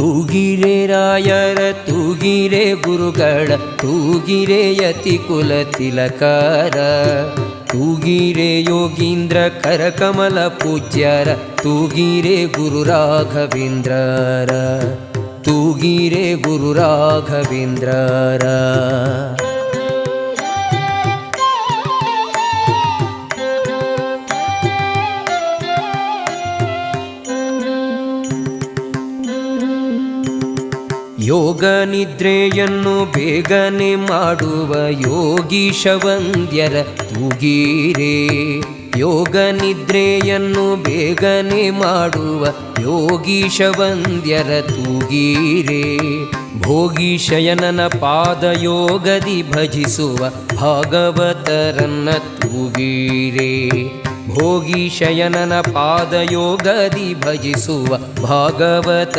ತೂಗಿರೆ ರಾಯರ ತೂಗಿರೆ ಗುರುಗಳ ತೂಗಿರೆ ಯತಿ ಕುಲ ತಿಲಕಾರ ತೂಗಿರೆ ಯೋಗೀಂದ್ರ ಕರಕಮಲ ಪೂಜ್ಯರ ತೂಗಿರೆ ಗುರು ರಾಘವೇಂದ್ರರ ತೂಗಿರೆ ಗುರು ರಾಘವೇಂದ್ರರ. ಯೋಗ ನಿದ್ರೆಯನ್ನು ಬೇಗನೆ ಮಾಡುವ ಯೋಗೀಶ ವಂದ್ಯರ ತೂಗಿರೆ ಯೋಗ ನಿದ್ರೆಯನ್ನು ಬೇಗನೆ ಮಾಡುವ ಯೋಗೀಶ ವಂದ್ಯರ ತೂಗಿರೆ ಭೋಗೀಶಯನನ ಪಾದಯೋಗದಿ ಭಜಿಸುವ ಭಾಗವತರನ್ನ ತೂಗಿರೆ ಭೋಗೀಶಯನನ ಪಾದಯೋಗದಿ ಭಜಿಸುವ ಭಾಗವತ